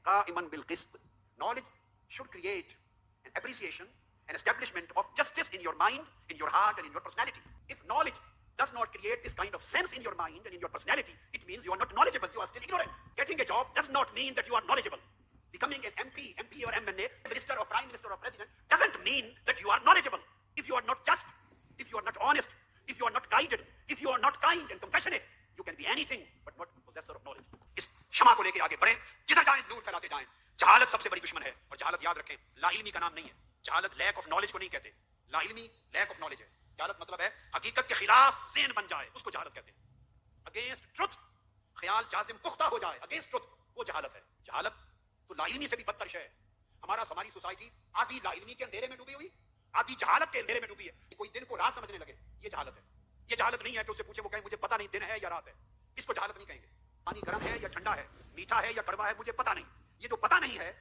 قائما بالقسط. Knowledge should create an appreciation, an establishment of justice in your mind, in your heart, and in your personality. If knowledge does not create this kind of sense in your mind and in your personality, it means you are not knowledgeable, you are still ignorant. Getting a job does not mean that you are knowledgeable. Becoming an MP or MNA, minister or prime minister or president, doesn't mean that you are knowledgeable. If you are not just, if you are not honest, if you are not guided, if you are not kind and compassionate, you can be anything but not possessor of knowledge. اس شمع کو لے کے آگے بڑھیں، جدھر جائیں نور پھیلاتے جائیں. جہالت سب سے بڑی دشمن ہے، اور جہالت یاد رکھیں لا علمی کا نام نہیں ہے. جہالت لیک آف نالج کو نہیں کہتے، لا علمی لیک آف نالج ہے. جہالت مطلب ہے حقیقت کے خلاف ذہن بن جائے، اس کو جہالت کہتے ہیں. اگینسٹ ٹروتھ خیال جازم پختہ ہو جائے، اگینسٹ ٹروتھ، وہ جہالت ہے. جہالت تو لا علمی سے بھی بدتر ہے. ہماری سوسائٹی آدھی لا علمی کے اندھیرے میں ڈوبی ہوئی، آدھی جہالت کے اندھیرے میں ڈوبی ہے. کوئی دن کو رات سمجھنے لگے، یہ جہالت ہے. یہ جہالت نہیں ہے کہ اس سے پوچھے وہ کہیں مجھے پتہ نہیں دن ہے یا رات ہے. اس کو جہالت نہیں کہیں گے. پانی گرم ہے یا ٹھنڈا ہے، میٹھا ہے یا کڑوا ہے، مجھے پتہ نہیں. یہ جو پتہ نہیں ہے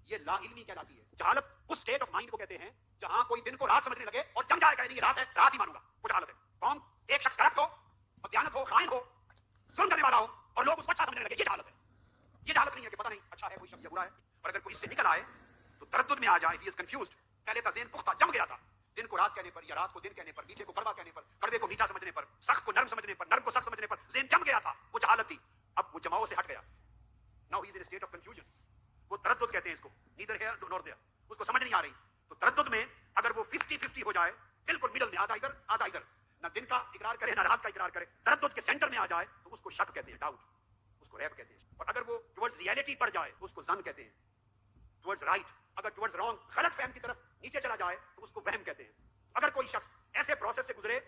یہ لا علمی کہلاتی ہے. جہالت اس اسٹیٹ آف مائنڈ کو کہتے ہیں جہاں کوئی دن کو رات سمجھنے لگے اور جم جائے کہ یہ رات ہے، رات ہی مانوں گا، وہ جہالت ہے. کون؟ ایک شخص کرپٹ ہو، بدیانت ہو، خائن ہو، ظلم کرنے والا ہو اور لوگ اس کو اچھا سمجھنے لگے، یہ جہالت ہے. یہ جہالت نہیں ہے کہ پتہ نہیں اچھا ہے کوئی شخص یا برا ہے. اور اگر کوئی اس سے نکل آئے تو تردد میں آ جائے، ہی از کنفیوزڈ. پہلے کا ذہن پختہ جم گیا تھا، دن کو رات کہنے پر یا رات کو دن کہنے پر، میٹھے کو کڑوا کہنے پر، کڑوے کو میٹھا سمجھنے پر، سخت کو نرم سمجھنے پر، نرم کو سخت سمجھنے پر ذہن جم گیا تھا، وہ جہالت تھی. اب وہ جماؤ سے ہٹ گیا. Now he is in state of confusion. وہ تردد کہتے ہیں اس کو، نیدر ہیئر نور دیر. اس کو سمجھ نہیں آ رہی. تو تردد میں اگر وہ 50-50 ہو جائے، بالکل مڈل میں، آدھا ادھر آدھا ادھر، نہ دن کا اقرار کرے نہ رات کا اقرار کرے، تردد کے سینٹر میں آ جائے تو اس کو شک کہتے ہیں، ڈاؤٹ. اس کو ریب کہتے ہیں. اور اگر وہ ٹورڈز ریئلٹی پر جائے اس کو ظن کہتے ہیں، ٹورڈز رائٹ. اگر ٹورڈز رانگ، غلط فہم کی طرف نیچے چلا جائے تو اس کو وہم کہتے ہیں. اگر کوئی شخص ایسے پروسیس سے گزرے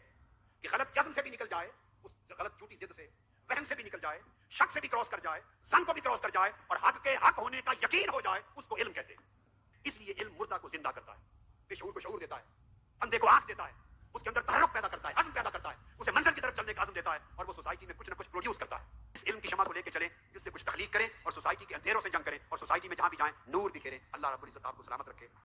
کہ غلط جزم سے بھی نکل جائے، اس غلط جھوٹی ضد سے، وہم سے بھی نکل جائے، شک سے بھی کراس کر جائے، ظن کو بھی کراس کر جائے اور حق کے حق ہونے کا یقین ہو جائے، اس کو علم کہتے ہیں. اس لیے علم مردہ کو زندہ کرتا ہے، بے شعور کو شعور دیتا ہے، اندھے کو آنکھ دیتا ہے، اس کے اندر تحرک پیدا کرتا ہے، عزم پیدا کرتا ہے، اسے منزل کی طرف چلنے کا عزم دیتا ہے اور وہ سوسائٹی میں کچھ نہ کچھ پروڈیوس کرتا ہے. اس علم کی شمع کو لے کے چلیں، جس سے کچھ تخلیق کریں اور سوسائٹی کے اندھیروں سے جنگ کریں اور سوسائٹی میں جہاں بھی جائیں نور بکھیریں. اللہ رب العزت آپ کو سلامت رکھے.